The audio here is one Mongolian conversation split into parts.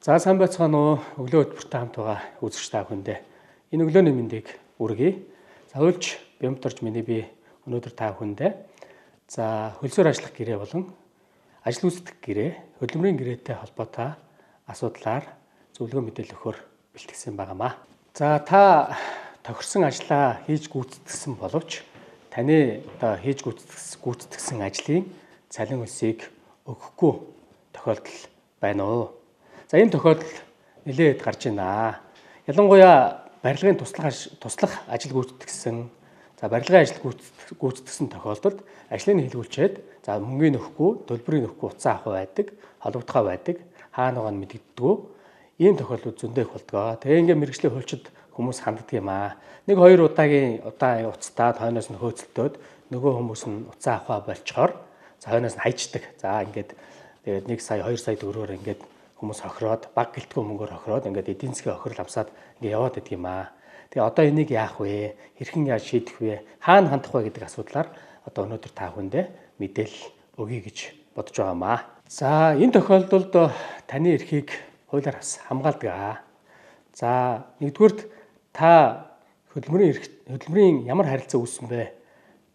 За сайн байцгаана уу? Өглөө хөтөлбөртэй хамт байгаа үзэгч та бүхэндээ энэ өглөөний мэндийг хүргэе. За уйлж бямтарч миний би өнөөдөр та бүхэндээ за хөлсөөр ажиллах гэрээ болон ажил гүйцэтгэх гэрээ, хөдөлмөрийн гэрээтэй холбоотой асуудлаар зөвлөгөө мэдээлэл өгөхөөр бэлтгэсэн байнамаа. За та тохирсон ажлаа хийж гүйцэтгсэн боловч таны одоо хийж гүйцэтгсэн ажлын цалин хөлсийг өгөхгүй тохиолдол байна уу? За энэ тохиолдол нэлээд гарч байна. Ялангуяа барилгын туслах ажил гүйцэтгсэн, за барилгын ажил гүйцэтгсэн тохиолдолд ажлын хэлгүүлчээд за мөнгөний нөхгүй, төлбөрийн нөхгүй утсаа авах байдаг, холбогдохоо байдаг, хаана байгаа нь мэддэггүй. Ийм тохиолдлууд зөндөө их болдгоо. Тэгээ ингээ мэргэжлийн хуульчид хүмүүс ханддаг юм аа. Нэг хоёр удаагийн уцтаад хойноос нь хөөцөлтөөд нөгөө хүмүүс нь утсаа авах болчхоор за хойноос нь хайчдаг. За ингээд тэгээд 1 сая 2 сая төгрөгөөр ингээд хүмүүс хохироод баг гэлтгүй мөнгөөр хохироод ингээд эдийн засгийн хохирол амсаад ингээд яваад идэг юм аа. Тэгээ одоо энийг яах вэ? Хэрхэн яаж шийдэх вэ? Хаана хандах вэ гэдэг асуудлаар одоо өнөөдөр та бүхэндээ мэдээлэл өгье гэж бодож байгаамаа. За энэ тохиолдолд таны эрхийг хуулиар хамгаалдаг. За нэгдүгüүрт та хөдөлмөрийн ямар харилцаа үүссэн бэ?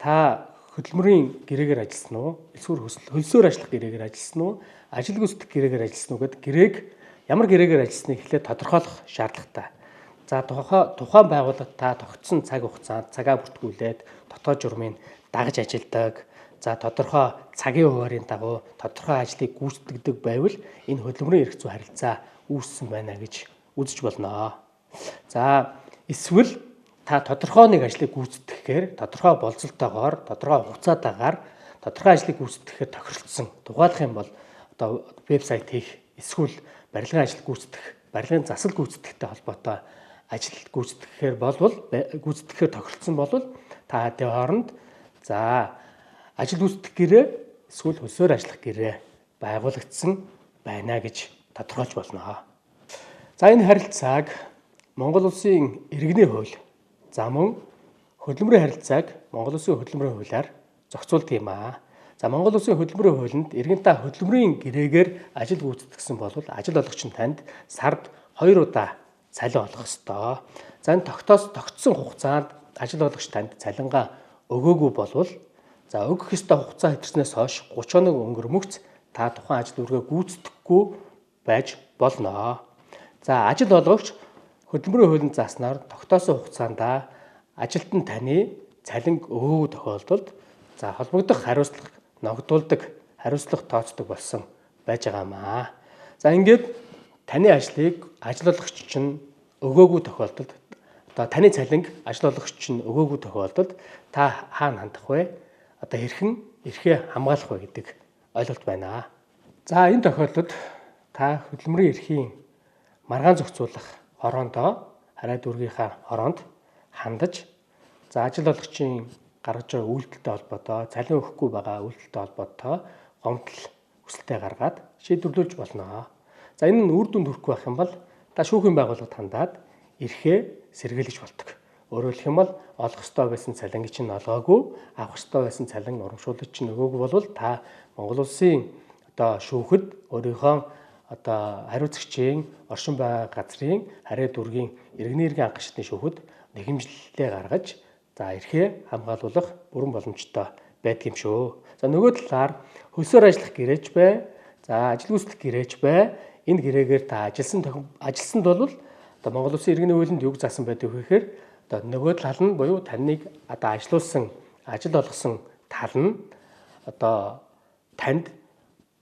Та хөдөлмөрийн гэрээгээр ажилласан уу? Эсвэл хөлсөөр ажиллах гэрээгээр ажилласан уу? Ажил гүйцэтгэх гэрээгээр ажилласан уу гэд гэрээг ямар гэрээгээр ажилласныг эхлээд тодорхойлох шаардлагатай. За тухайн байгууллагад та тогтсон цаг хугацаанд цагаа бүртгүүлээд дотоод журмыг дагаж ажилладаг. За тодорхой цагийн хуваарийн дагуу тодорхой ажлыг гүйцэтгэдэг байвал энэ хөдөлмөрийн эрх зүй харилцаа үүссэн байна гэж үзэж болно. За эсвэл та тодорхой нэг ажлыг гүйцэтгэхээр тодорхой болцолтойгоор тодорхой хугацаатаагаар тодорхой ажлыг гүйцэтгэхээр тохиролцсон. Тухайлах юм бол одоо вебсайт хийх, эсвэл барилгын ажил гүйцэтгэх, барилгын засал гүйцэтгэхтэй холбоотой ажил гүйцэтгэхээр тохиролцсон бол та хэдийн хооронд за ажил гүйцэтгэх гэрээ эсвэл хөлсөөр ажиллах гэрээ байгуулагдсан байна гэж тодорхойлж болно. За энэ харилцааг Монгол Улсын иргэний хууль, за мөн хөдөлмөрийн харилцааг Монгол Улсын хөдөлмөрийн хуулиар зохицуулдаг юм аа. За Монгол Улсын хөдөлмөрийн хуулинд иргэнтаа хөдөлмөрийн гэрээгээр ажил гүйцэтгсэн бол ажил олгогч нь танд сард 2 удаа цалин олгох ёстой. За энэ тогтсон хугацаанд ажил олгогч танд цалингаа өгөөгүй болвол за өгөх ёстой хугацаа хэтэрснээс хойш 30 хоног өнгөрмөгц та тухайн ажил үргээ гүйцэтгэхгүй байж болно. За ажил олгогч хөдөлмөрийн хуулинд зааснаар тогтоосон хугацаанд ажилтан таны цалин өгөөгүй тохиолдолд за холбогдох хариуцлага ногдуулдаг, хариуцлага тооцдог болсон байж байгаамаа. За ингээд таны ажлыг ажил олгогч чинь өгөөгүй тохиолдолд одоо таны цалинг ажил олгогч чинь өгөөгүй тохиолдолд та хаана хандах вэ? Одоо хэрхэн эрхээ хамгаалах вэ гэдэг ойлголт байна. За энэ тохиолдолд та хөдөлмөрийн эрхийн маргаан зохицуулах хороондоо хараа дүүргийнхаа хороонд хандаж за ажил олгогчийн гаргаж байгаа үйлдэлтэй холбоотой, цалин өгөхгүй байгаа үйлдэлтэй холбоотой гомдол хүсэлтээ гаргаад шийдвэрлүүлж болно. За энэ нь үр дүнд хүрэхгүй байх юм бол та шүүхийн байгууллагад хандаад эрхээ сэргийлж болдог. Өөрөөр хэлэх юм бол олох ёстой байсан цалинг чинь олгоогүй, авах ёстой байсан цалин урамшуулж чинь өгөөгүй болвол та Монгол Улсын одоо шүүхэд өөрийнхөө одоо хариуцагчийн оршин байгаа газрын хараа дүүргийн иргэний эрхийн анх шатны шүүхэд нэхэмжлэлээ гаргаж за эрхээ хамгаалуулах бүрэн боломжтой байдаг юм шүү. За нөгөө талаар хөлсөөр ажиллах гэрээч бай, за ажил гүйцэтгэх гэрээч бай. Энэ гэрээгээр та ажилласанд бол одоо Монгол Улсын иргэний хуулинд юг заасан байдаг вэ гэхээр одоо нөгөө тал нь буюу таныг одоо ажилуулсан, ажил олгосон тал нь одоо танд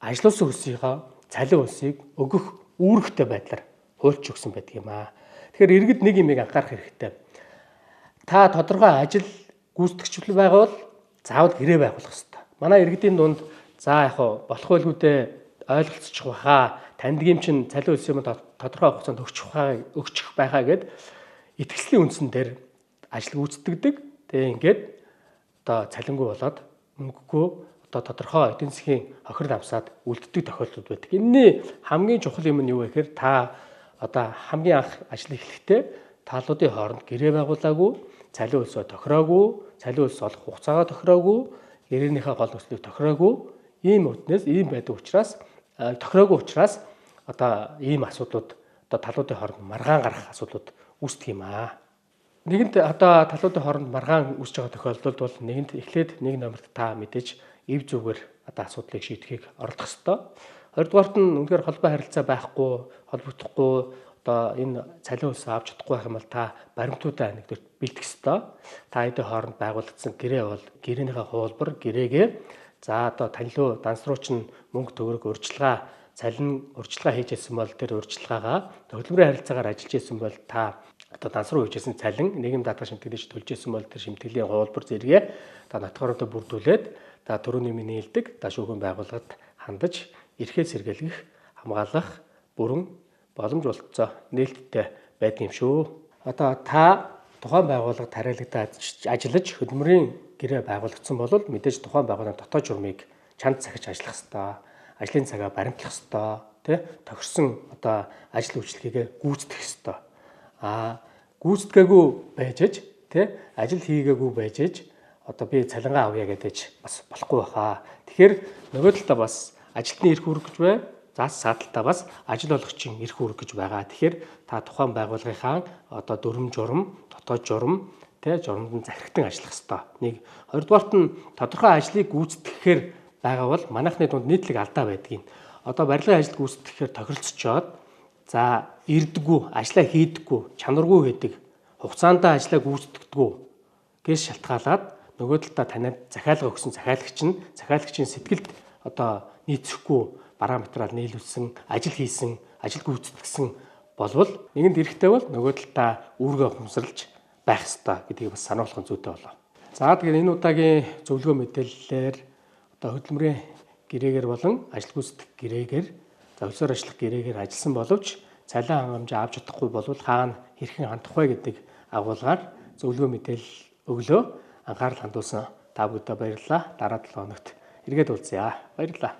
ажилуулсан хөлсийнхөө цалин хөлсийг өгөх үүрэгтэй байдлаар хуульч өгсөн байдаг юм аа. Тэгэхээр иргэд нэг юмыг анхаарах хэрэгтэй. Та тодорхой ажил гүйцэтгэгч байгавал заавал гэрээ байгуулах хэрэгтэй. Манай иргэдийн дунд за яг болох байлгүй дээ ойлголцчих баха. Танд юм чин цалин хөлс юм тодорхой хугацаанд өгчих байхаа гэд итгэцлийн үндсэн дээр ажил гүйцэтгэдэг. Тэгээ ингээд одоо цалингүй болоод мөнгөгүй одоо тодорхой эдийн засгийн хохирол авсаад үлддэг тохиолдлууд байдаг. Энэний хамгийн чухал юм нь юу вэ гэхээр та одоо хамгийн анх ажил эхлэхдээ таалуудын хооронд гэрээ байгуулаагүй, цалин хөлсөө тохироогүй, цалин хөлс олох хугацаагаа тохироогүй, гэрээнийхээ гол нөхцөлийг тохироогүй, ийм үднээс ийм байдаг учраас тохироогүй учраас одоо ийм асуудлууд одоо талуудын хооронд маргаан гарах асуудлууд үүсдэг юм аа. Нэгэнт одоо талуудын хооронд маргаан үүсэж байгаа тохиолдолд бол нэгэнт эхлээд нэг номерт та мэдээж эв зүгээр одоо асуудлыг шийдэхийг оролдох ёстой. Хоёрдугаарт нь үнэхээр холбоо харилцаа байхгүй, холбогдохгүй одоо энэ цалин хөлсөө авч чадахгүй байх юм бол та баримтуудаа нэгдүгээр бэлтгэх ёстой. Та хэдийн хооронд байгуулагдсан гэрээ бол гэрээнийхээ хуулбар гэрээгээ за одоо танилуу дансруу чинь мөнгө төгрөг урьдчилгаа цалин урьдчилгаа хийж ирсэн бол тэр урьдчилгаагаа хөдөлмөрийн харилцаагаар ажиллаж ирсэн бол та одоо дансруу хийж ирсэн цалин нийгэм даатгал шимтгэлж төлж ирсэн бол тэр шимтгэлийн хуулбар зэрэгээ та нотгороотой бүрдүүлээд та төрөний нэмийн нийлдэг та шүүхийн байгууллагад хандаж эрхээ сэргийлгэх хамгаалах бүрэн боломж болцоо нээлттэй байдаг юм шүү. Одоо та тухайн байгууллагад тариалагдаад ажиллаж хөдөлмөрийн гэрээ байгуулагдсан бол мэдээж тухайн байгууллагын дотоод журмыг чанд цагж ажиллах ёстой. Ажлын цагаа баримтлах ёстой, тий? Тохирсон одоо ажил үйлчлэгээ гүйцэтгэх ёстой. Гүйцэтгээгүй байж аж, тий? Ажил хийгээгүй байж аж одоо би цалингаа авъя гэдэж бас болохгүй баха. Тэгэхээр нөгөө талдаа бас ажилтны эрх үүрэг гэж бай. Заас сааталтаа бас ажил олгогчийн эрх үүрэг гэж байгаа. Тэгэхээр та тухайн байгууллагынхаа одоо дүрм журам, дотоод журам, тий журамд захирагтан ажиллах ёстой. Нэг хоёрдугаарт нь тодорхой ажлыг гүйцэтгэхээр байгаа бол манайхны дунд нийтлэг алдаа байдгийг. Одоо барилгын ажил гүйцэтгэхээр тохиролцоод за ирдэггүй, ажлаа хийдэггүй, чанаргүй байдаг, хугацаандаа ажлаа гүйцэтгэдэггүй гэж шалтгаалаад нөгөө талдаа танад захиалга өгсөн захиалагчийн сэтгэлд одоо нийцэхгүй параметраар нийлүүлсэн, ажил хийсэн, ажил гүйцэтгсэн болвол нэгэнд эрэхтэй бол нөгөө талдаа үүргээ ухамсарлаж байх ёстой гэдгийг бас сануулгын зүйтэй болоо. За тэгэхээр энэ удаагийн зөвлөгөө мэдээллээр одоо хөдөлмөрийн гэрээгээр болон ажил гүйцэтгэх гэрээгээр зовлсоор ажиллах гэрээгээр ажилласан боловч цалин хангамжаа авч чадахгүй болвол хаана хэрхэн хандах вэ гэдэг агуулгаар зөвлөгөө мэдээлэл өглөө анхаарал хандуулсан та бүхэнд баярлалаа. Дараа 7 хоногт эргээд уулзъя. Баярлалаа.